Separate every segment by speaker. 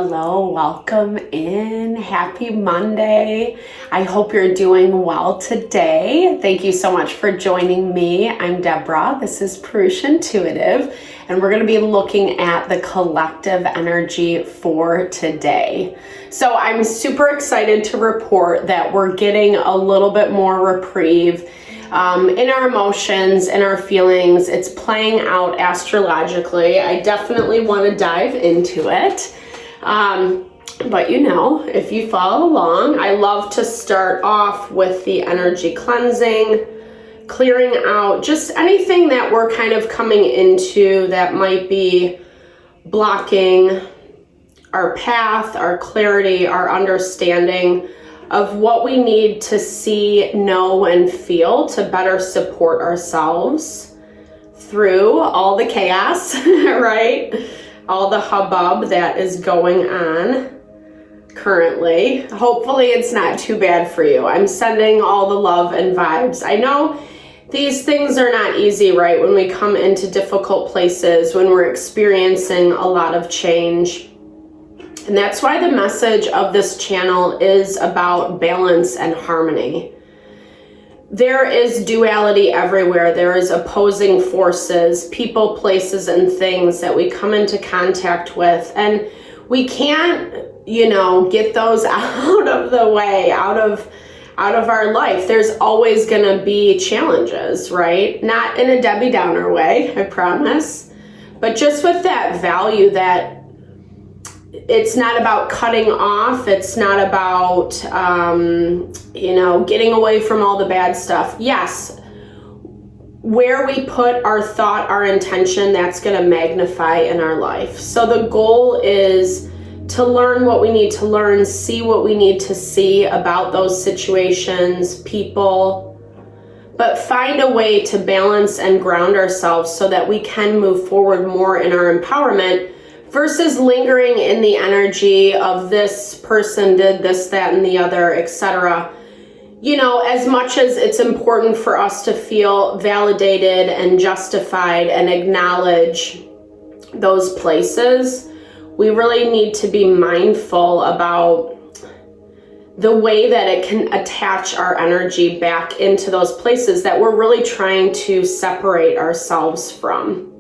Speaker 1: hello, welcome in. Happy Monday. I hope you're doing well today. Thank you so much for joining me. I'm Deborah. This is Purusha Intuitive, and we're going to be looking at the collective energy for today. So I'm super excited to report that we're getting a little bit more reprieve in our emotions, in our feelings. It's playing out astrologically. I definitely want to dive into it. But you know, if you follow along, I love to start off with the energy cleansing, clearing out just anything that we're kind of coming into that might be blocking our path, our clarity, our understanding of what we need to see, know, and feel to better support ourselves through all the chaos, right? All the hubbub that is going on currently. Hopefully it's not too bad for you. I'm sending all the love and vibes. I know these things are not easy, right? When we come into difficult places, when we're experiencing a lot of change. And that's why the message of this channel is about balance and harmony. There is duality everywhere. There is opposing forces, people, places, and things that we come into contact with. And we can't, get those out of the way, out of our life. There's always going to be challenges, right? Not in a Debbie Downer way, I promise. But just with that value that it's not about cutting off. It's not about, getting away from all the bad stuff. Yes, where we put our thought, our intention, that's going to magnify in our life. So the goal is to learn what we need to learn, see what we need to see about those situations, people, but find a way to balance and ground ourselves so that we can move forward more in our empowerment versus lingering in the energy of this person did this, that, and the other, etc. As much as it's important for us to feel validated and justified and acknowledge those places, we really need to be mindful about the way that it can attach our energy back into those places that we're really trying to separate ourselves from.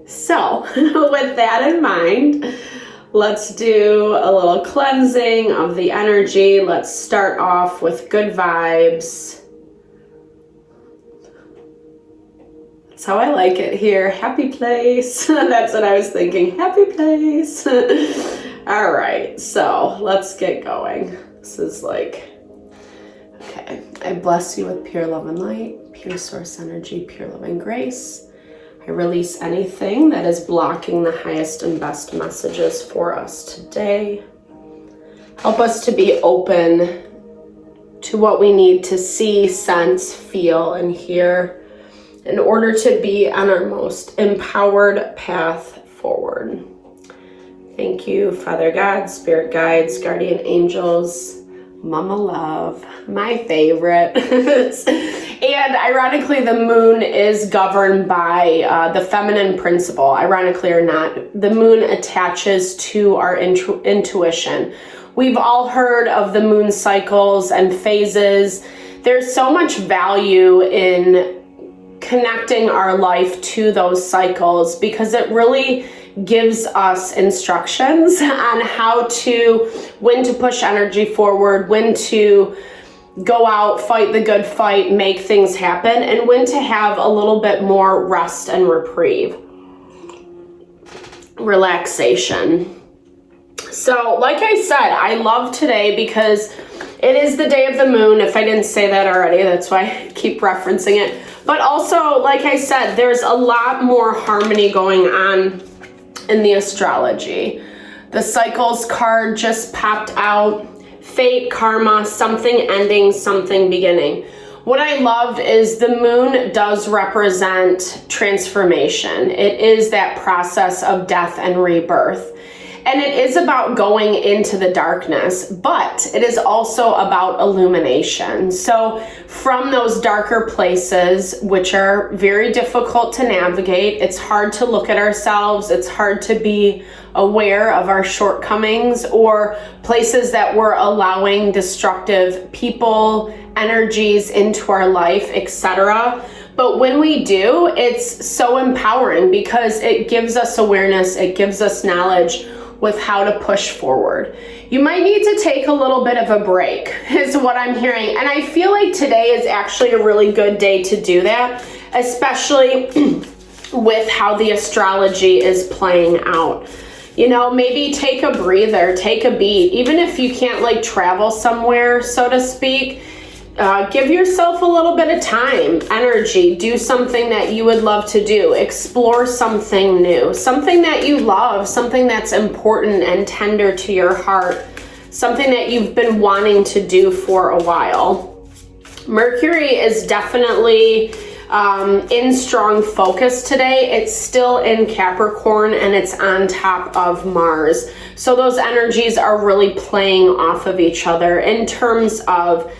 Speaker 1: So, with that in mind, let's do a little cleansing of the energy. Let's start off with good vibes. That's how I like it here. Happy place. That's what I was thinking. Happy place. All right, so let's get going. This is okay. I bless you with pure love and light, pure source energy, pure love and grace. I release anything that is blocking the highest and best messages for us today. Help us to be open to what we need to see, sense, feel, and hear in order to be on our most empowered path forward. Thank you, Father God, Spirit Guides, Guardian Angels, Mama Love, my favorite. And ironically, the moon is governed by the feminine principle. Ironically or not, the moon attaches to our intuition. We've all heard of the moon cycles and phases. There's so much value in connecting our life to those cycles because it really gives us instructions on when to push energy forward, when to go out, fight the good fight, make things happen, and when to have a little bit more rest and reprieve. Relaxation. So, like I said, I love today because it is the day of the moon. If I didn't say that already, that's why I keep referencing it. But also, like I said, there's a lot more harmony going on in the astrology. The cycles card just popped out. Fate, karma, something ending, something beginning. What I loved is the moon does represent transformation. It is that process of death and rebirth. And it is about going into the darkness, but it is also about illumination. So from those darker places, which are very difficult to navigate, it's hard to look at ourselves, it's hard to be aware of our shortcomings, or places that we're allowing destructive people, energies into our life, etc. But when we do, it's so empowering because it gives us awareness, it gives us knowledge with how to push forward. You might need to take a little bit of a break, is what I'm hearing. And I feel like today is actually a really good day to do that, especially with how the astrology is playing out. You know, maybe take a breather, take a beat. Even if you can't like travel somewhere, so to speak, give yourself a little bit of time, energy, do something that you would love to do, explore something new, something that you love, something that's important and tender to your heart, something that you've been wanting to do for a while. Mercury is definitely in strong focus today. It's still in Capricorn and it's on top of Mars. So those energies are really playing off of each other in terms of,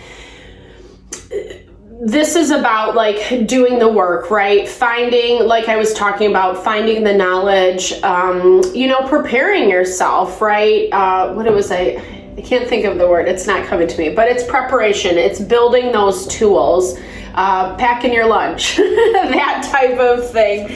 Speaker 1: this is about like doing the work, right? Finding, like I was talking about, finding the knowledge, you know, preparing yourself, right? I can't think of the word, it's not coming to me, but it's preparation. It's building those tools, packing your lunch, that type of thing,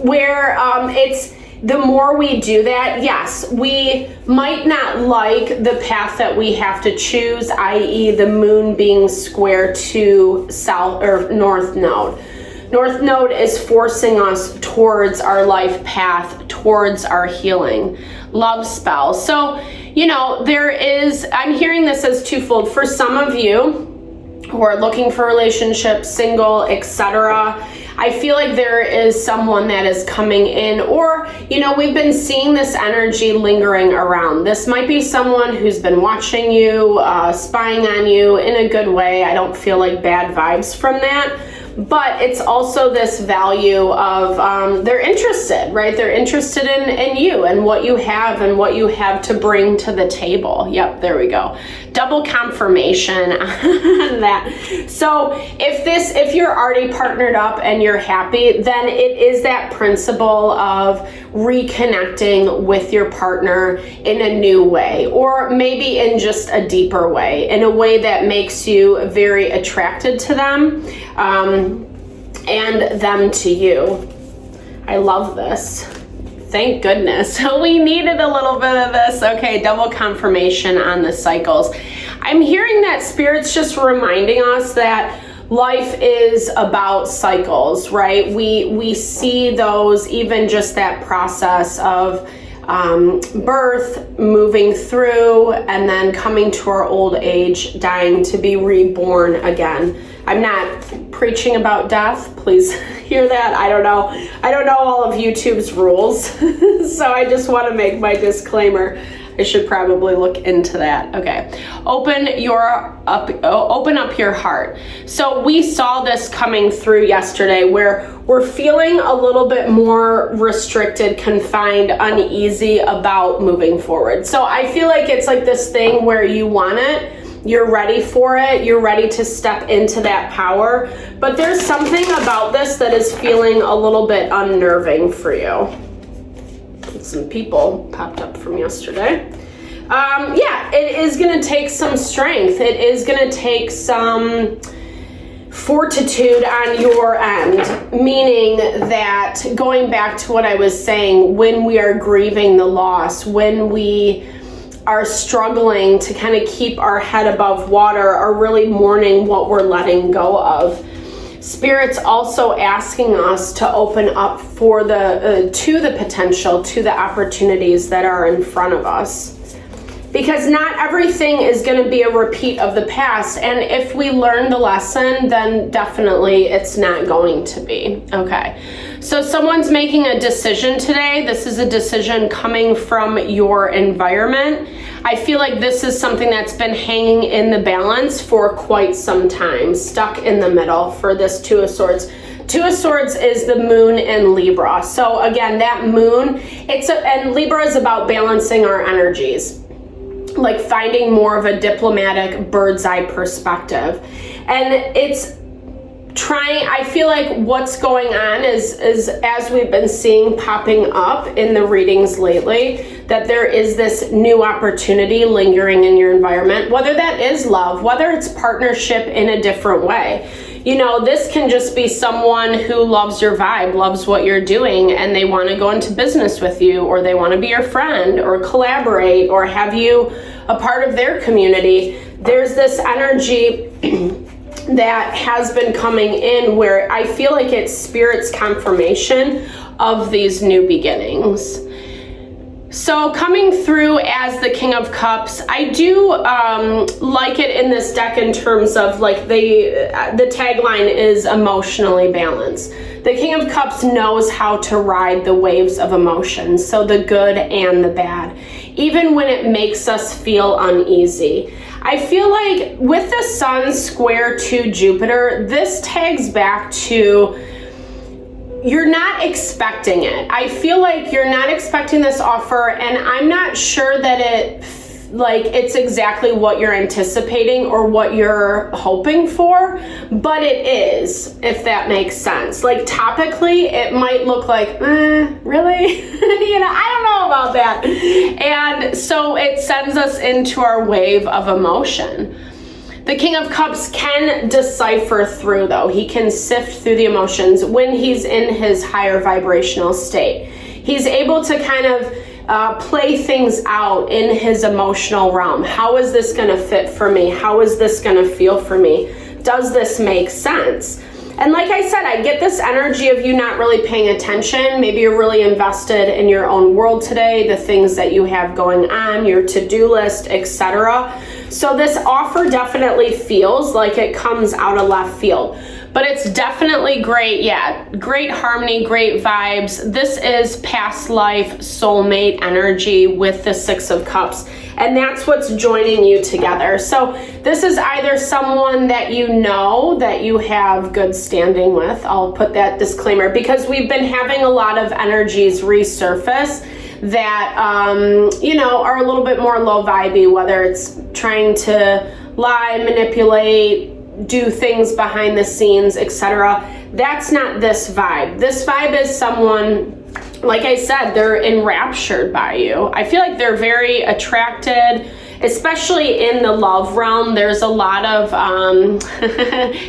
Speaker 1: where it's, the more we do that, yes, we might not like the path that we have to choose, i.e. the moon being square to south or north node. North node is forcing us towards our life path, towards our healing, love spell. So, you know, I'm hearing this as twofold. For some of you who are looking for relationships, single, etc., I feel like there is someone that is coming in, or, you know, we've been seeing this energy lingering around. This might be someone who's been watching you, spying on you in a good way. I don't feel like bad vibes from that. But it's also this value of they're interested, right? They're interested in you and what you have to bring to the table. Yep, there we go. Double confirmation on that. So if you're already partnered up and you're happy, then it is that principle of reconnecting with your partner in a new way, or maybe in just a deeper way, in a way that makes you very attracted to them. And them to you. I love this. Thank goodness. We needed a little bit of this. Okay, double confirmation on the cycles. I'm hearing that Spirit's just reminding us that life is about cycles, right? We see those, even just that process of birth, moving through, and then coming to our old age, dying to be reborn again. I'm not preaching about death. Please hear that. I don't know all of YouTube's rules. So I just want to make my disclaimer. I should probably look into that. Okay. Open up your heart. So we saw this coming through yesterday, where we're feeling a little bit more restricted, confined, uneasy about moving forward. So I feel like it's like this thing where you want it, you're ready for it, you're ready to step into that power, but there's something about this that is feeling a little bit unnerving for you. Some people popped up from yesterday. Yeah, it is going to take some strength. It is going to take some fortitude on your end, meaning that, going back to what I was saying, when we are grieving the loss, when we are struggling to kind of keep our head above water, or really mourning what we're letting go of, Spirit's also asking us to open up for to the potential, to the opportunities that are in front of us. Because not everything is going to be a repeat of the past. And if we learn the lesson, then definitely it's not going to be. Okay. So someone's making a decision today. This is a decision coming from your environment. I feel like this is something that's been hanging in the balance for quite some time, stuck in the middle for this Two of Swords. Two of Swords is the moon in Libra. So again, that moon, and Libra is about balancing our energies, like finding more of a diplomatic bird's eye perspective. And it's I feel like what's going on is as we've been seeing popping up in the readings lately, that there is this new opportunity lingering in your environment, whether that is love, whether it's partnership in a different way. You know, this can just be someone who loves your vibe, loves what you're doing, and they want to go into business with you, or they want to be your friend, or collaborate, or have you a part of their community. There's this energy that has been coming in where I feel like it's Spirit's confirmation of these new beginnings. So coming through as the King of Cups, I do like it in this deck in terms of like the tagline is emotionally balanced. The King of Cups knows how to ride the waves of emotions, so the good and the bad, even when it makes us feel uneasy. I feel like with the Sun square to Jupiter, this tags back to you're not expecting it. I feel like you're not expecting this offer, and I'm not sure that it's exactly what you're anticipating or what you're hoping for, but it is, if that makes sense. Like topically, it might look like, really? I don't know about that. And so it sends us into our wave of emotion. The King of Cups can decipher through, though. He can sift through the emotions when he's in his higher vibrational state. He's able to kind of play things out in his emotional realm. How is this going to fit for me? How is this going to feel for me? Does this make sense? And like I said, I get this energy of you not really paying attention. Maybe you're really invested in your own world today, the things that you have going on, your to-do list, etc. So this offer definitely feels like it comes out of left field. But it's definitely great, great harmony, great vibes. This is past life soulmate energy with the Six of Cups. And that's what's joining you together. So this is either someone that you know that you have good standing with. I'll put that disclaimer because we've been having a lot of energies resurface that, are a little bit more low vibey, whether it's trying to lie, manipulate, do things behind the scenes, etc. That's not this vibe. This vibe is someone, like I said, they're enraptured by you. I feel like they're very attracted, especially in the love realm. There's a lot of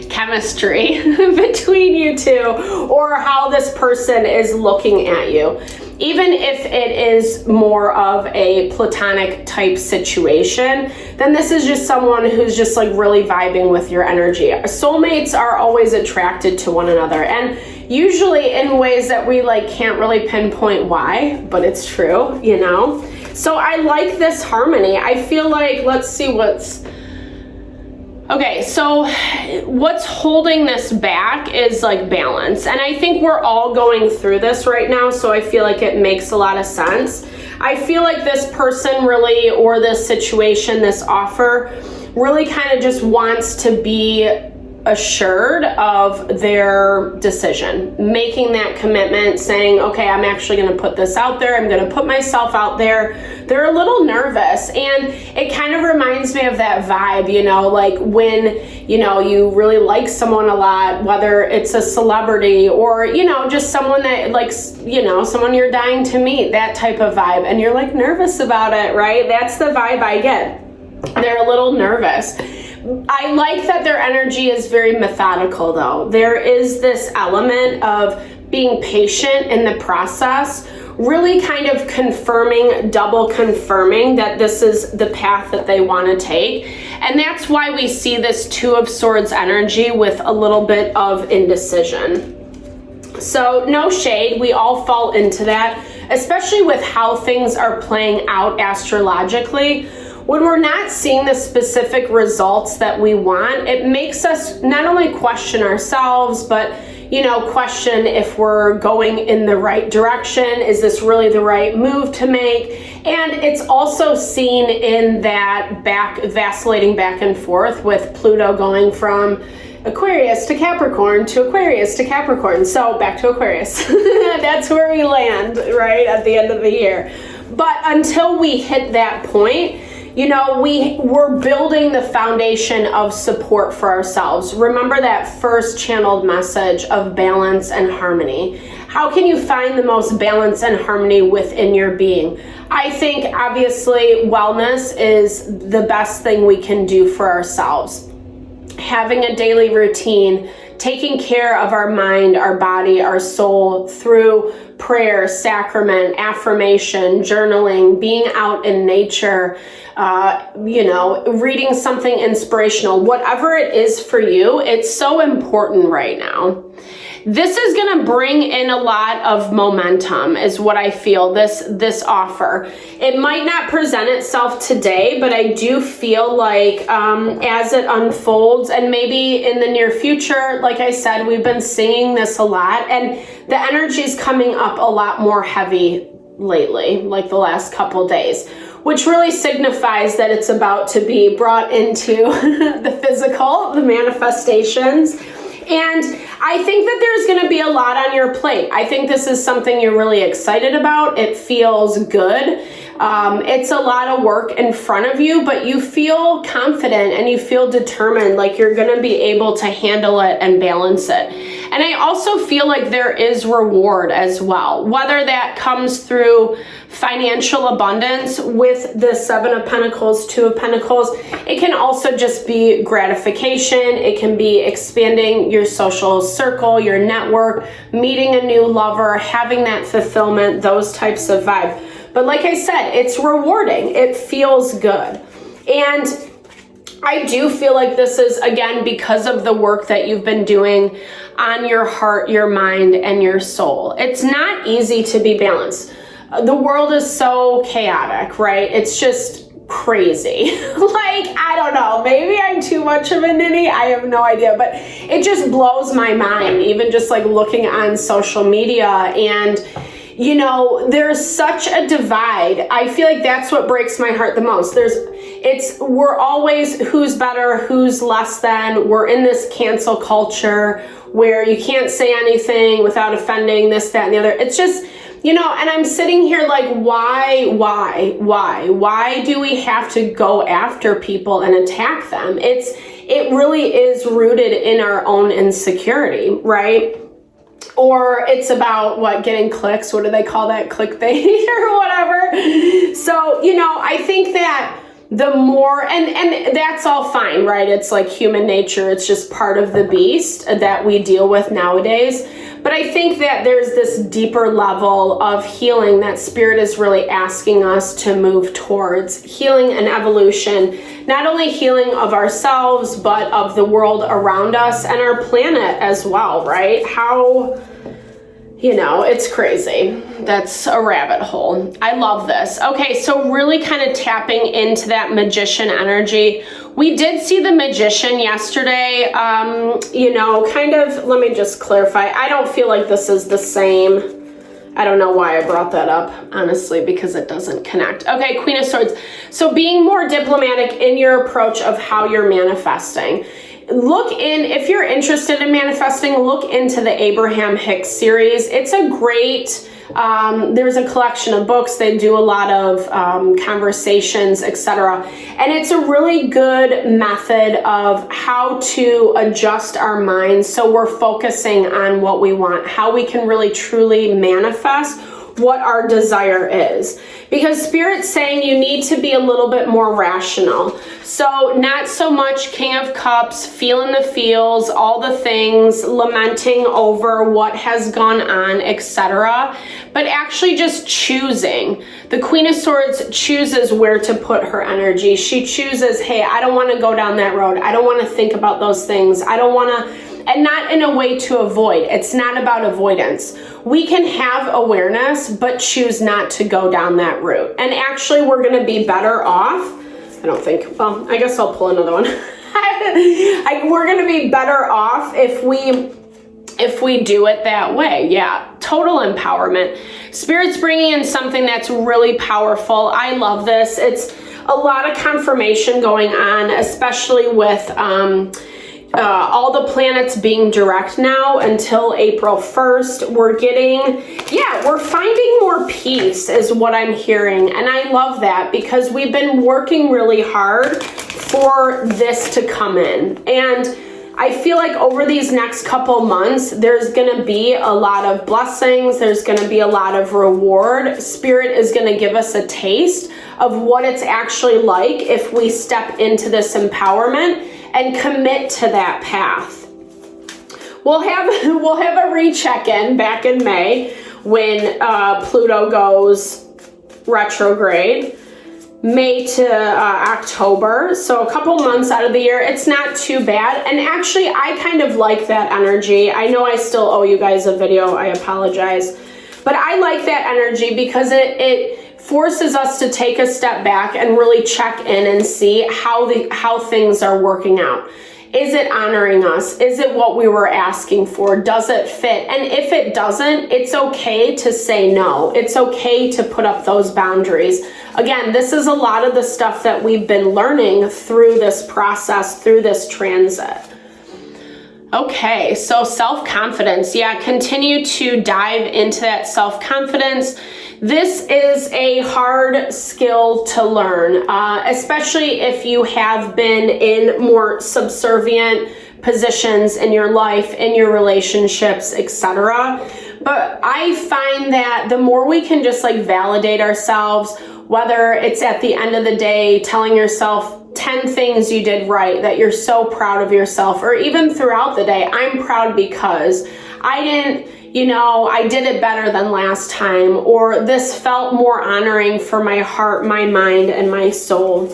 Speaker 1: chemistry between you two, or how this person is looking at you. Even if it is more of a platonic type situation, then this is just someone who's just like really vibing with your energy. Soulmates are always attracted to one another, and usually in ways that we can't really pinpoint why, but it's true, So I like this harmony. I feel like, let's see okay, so what's holding this back is balance. And I think we're all going through this right now, so I feel like it makes a lot of sense. I feel like this person really, or this situation, this offer, really kind of just wants to be assured of their decision, making that commitment, saying, okay, I'm actually going to put this out there. I'm going to put myself out there. They're a little nervous, and it kind of reminds me of that vibe, like when, you really like someone a lot, whether it's a celebrity or, just someone that someone you're dying to meet, that type of vibe, and you're nervous about it, right? That's the vibe I get. They're a little nervous. I like that their energy is very methodical, though. There is this element of being patient in the process, really kind of double confirming that this is the path that they want to take. And that's why we see this Two of Swords energy with a little bit of indecision. So no shade, we all fall into that, especially with how things are playing out astrologically. When we're not seeing the specific results that we want, it makes us not only question ourselves, but question if we're going in the right direction. Is this really the right move to make? And it's also seen in that vacillating back and forth with Pluto going from Aquarius to Capricorn to Aquarius to Capricorn. So back to Aquarius. That's where we land, right, at the end of the year. But until we hit that point, you know, we're building the foundation of support for ourselves. Remember that first channeled message of balance and harmony. How can you find the most balance and harmony within your being? I think obviously wellness is the best thing we can do for ourselves. Having a daily routine, taking care of our mind, our body, our soul through prayer, sacrament, affirmation, journaling, being out in nature, you know, reading something inspirational, whatever it is for you, it's so important right now. This is going to bring in a lot of momentum is what I feel, this offer. It might not present itself today, but I do feel like as it unfolds and maybe in the near future, like I said, we've been seeing this a lot and the energy is coming up a lot more heavy lately, like the last couple days, which really signifies that it's about to be brought into the physical, the manifestations. And I think that there's going to be a lot on your plate. I think this is something you're really excited about. It feels good. It's a lot of work in front of you, but you feel confident and you feel determined, like you're going to be able to handle it and balance it. And I also feel like there is reward as well, whether that comes through financial abundance with the Seven of Pentacles, Two of Pentacles. It can also just be gratification. It can be expanding your social circle, your network, meeting a new lover, having that fulfillment, those types of vibe. But like I said, it's rewarding. It feels good. And I do feel like this is, again, because of the work that you've been doing on your heart, your mind, and your soul. It's not easy to be balanced. The world is so chaotic, right? It's just crazy. Like, I don't know, maybe I'm too much of a ninny. I have no idea, but it just blows my mind, even just like looking on social media and you know, there's such a divide. I feel like that's what breaks my heart the most. We're always who's better, who's less than. We're in this cancel culture where you can't say anything without offending this, that, and the other. It's just, you know, and I'm sitting here like, why do we have to go after people and attack them? It really is rooted in our own insecurity, right? Or it's about getting clicks. What do they call that? Clickbait or whatever. So, you know, I think that the more, and that's all fine, right? It's like human nature. It's just part of the beast that we deal with nowadays. But I think that there's this deeper level of healing that Spirit is really asking us to move towards. Healing and evolution, not only healing of ourselves, but of the world around us and our planet as well, right? How, you know, it's crazy. That's a rabbit hole. I love this. Okay, so really kind of tapping into that magician energy. We did see the magician yesterday, you know, kind of, let me just clarify. I don't feel like this is the same. I don't know why I brought that up, honestly, because it doesn't connect. Okay, Queen of Swords. So being more diplomatic in your approach of how you're manifesting. If you're interested in manifesting, look into the Abraham Hicks series. It's a great, there's a collection of books. They do a lot of conversations, etc. And it's a really good method of how to adjust our minds so we're focusing on what we want, how we can really truly manifest what our desire is. Because Spirit's saying you need to be a little bit more rational. So not so much King of Cups, feeling the feels, all the things, lamenting over what has gone on, etc. But actually just choosing. The Queen of Swords chooses where to put her energy. She chooses, hey, I don't want to go down that road. I don't want to think about those things. I don't want to, and not in a way to avoid. It's not about avoidance. We can have awareness, but choose not to go down that route. And actually, we're going to be better off. I don't think, well, I guess I'll pull another one. We're going to be better off if we do it that way. Yeah, total empowerment. Spirit's bringing in something that's really powerful. I love this. It's a lot of confirmation going on, especially with, all the planets being direct now until April 1st. We're finding more peace is what I'm hearing. And I love that because we've been working really hard for this to come in. And I feel like over these next couple months, there's going to be a lot of blessings. There's going to be a lot of reward. Spirit is going to give us a taste of what it's actually like if we step into this empowerment and commit to that path. We'll have a recheck-in back in May when Pluto goes retrograde. May to October, so a couple months out of the year. It's not too bad, and actually I kind of like that energy. I know I still owe you guys a video, I apologize, but I like that energy because it forces us to take a step back and really check in and see how things are working out. Is it honoring us? Is it what we were asking for? Does it fit? And if it doesn't, it's okay to say no. It's okay to put up those boundaries. Again, this is a lot of the stuff that we've been learning through this process, through this transit. Okay, so self-confidence. Yeah, continue to dive into that self-confidence. This is a hard skill to learn, especially if you have been in more subservient positions in your life, in your relationships, etc. But I find that the more we can just like validate ourselves, whether it's at the end of the day telling yourself 10 things you did right, that you're so proud of yourself, or even throughout the day, I'm proud because I did it better than last time, or this felt more honoring for my heart, my mind, and my soul.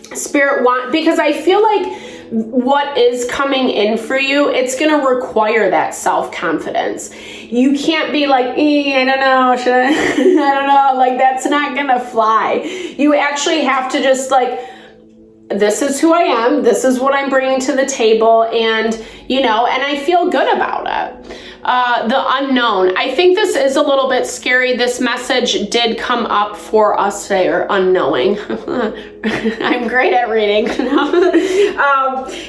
Speaker 1: Because I feel like what is coming in for you, it's going to require that self-confidence. You can't be like, I don't know, should I? I don't know, like that's not going to fly. You actually have to just like, this is who I am, this is what I'm bringing to the table, and I feel good about it. The unknown. I think this is a little bit scary. This message did come up for us today, or unknowing. I'm great at reading.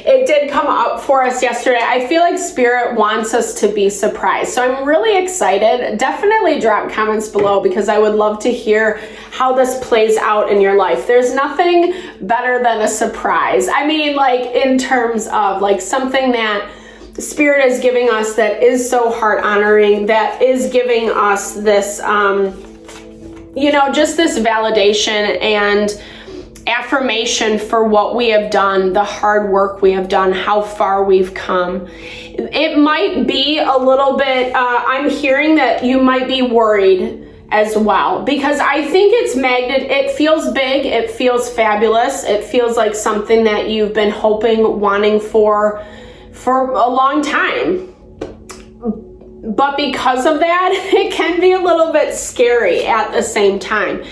Speaker 1: It did come up for us yesterday. I feel like Spirit wants us to be surprised. So I'm really excited. Definitely drop comments below because I would love to hear how this plays out in your life. There's nothing better than a surprise. I mean, like in terms of like something that Spirit is giving us that is so heart honoring, that is giving us this, just this validation and affirmation for what we have done, the hard work we have done, how far we've come. It might be a little bit, I'm hearing that you might be worried as well, because I think it feels big, it feels fabulous, it feels like something that you've been hoping, wanting for a long time. But because of that, it can be a little bit scary at the same time.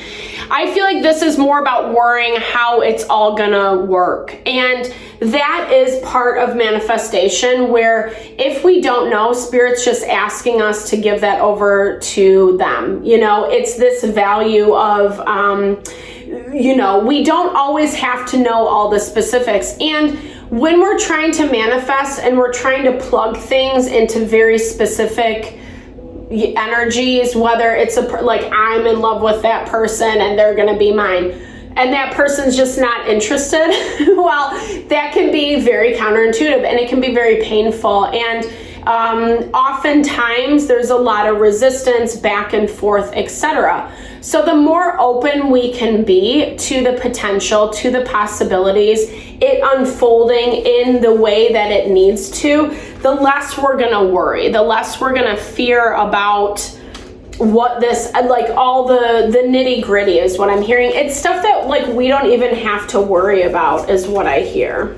Speaker 1: I feel like this is more about worrying how it's all gonna work. And that is part of manifestation, where if we don't know, Spirit's just asking us to give that over to them. It's this value of, we don't always have to know all the specifics. And when we're trying to manifest and we're trying to plug things into very specific energies, whether it's like I'm in love with that person and they're going to be mine, and that person's just not interested, well, that can be very counterintuitive and it can be very painful. And oftentimes there's a lot of resistance, back and forth, etc. So the more open we can be to the potential, to the possibilities, it unfolding in the way that it needs to, the less we're gonna worry, the less we're gonna fear about what this, like all the nitty gritty is what I'm hearing. It's stuff that like we don't even have to worry about is what I hear.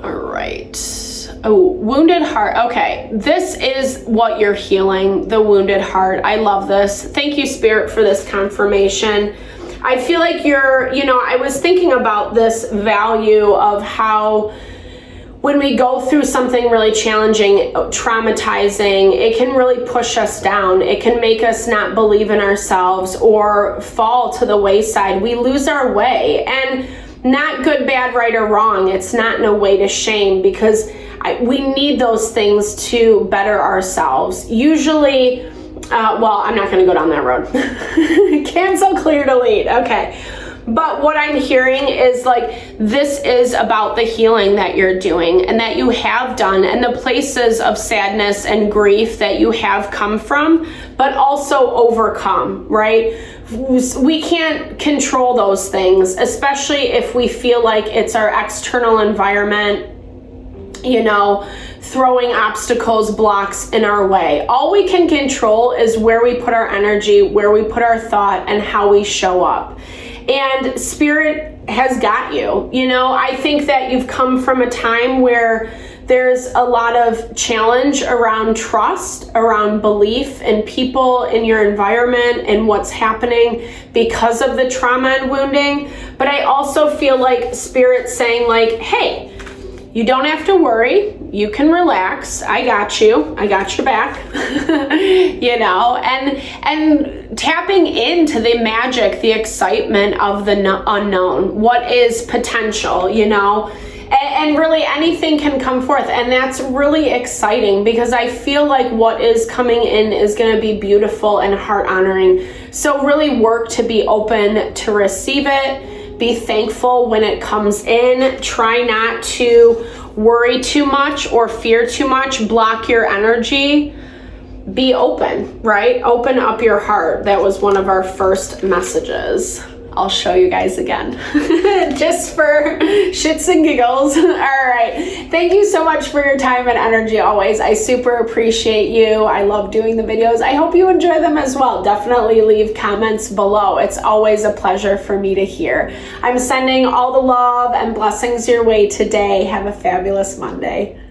Speaker 1: All right. Oh, wounded heart. Okay, this is what you're healing, the wounded heart. I love this. Thank you, Spirit, for this confirmation. I feel like I was thinking about this value of how when we go through something really challenging, traumatizing, it can really push us down. It can make us not believe in ourselves or fall to the wayside. We lose our way. And not good, bad, right, or wrong. It's not no way to shame, because we need those things to better ourselves. Usually, well, I'm not going to go down that road. Cancel, clear, delete. Okay. But what I'm hearing is like, this is about the healing that you're doing and that you have done, and the places of sadness and grief that you have come from, but also overcome, right? We can't control those things, especially if we feel like it's our external environment, you know, throwing obstacles, blocks in our way. All we can control is where we put our energy, where we put our thought, and how we show up. And Spirit has got you. You know, I think that you've come from a time where there's a lot of challenge around trust, around belief in people, in your environment, and what's happening because of the trauma and wounding. But I also feel like Spirit's saying like, hey, you don't have to worry. You can relax. I got you. I got your back. You know, and tapping into the magic, the excitement of the unknown. What is potential, you know? And really anything can come forth. And that's really exciting, because I feel like what is coming in is going to be beautiful and heart honoring. So really work to be open to receive it. Be thankful when it comes in. Try not to worry too much or fear too much. Block your energy. Be open, right? Open up your heart. That was one of our first messages. I'll show you guys again, just for shits and giggles. All right. Thank you so much for your time and energy always. I super appreciate you. I love doing the videos. I hope you enjoy them as well. Definitely leave comments below. It's always a pleasure for me to hear. I'm sending all the love and blessings your way today. Have a fabulous Monday.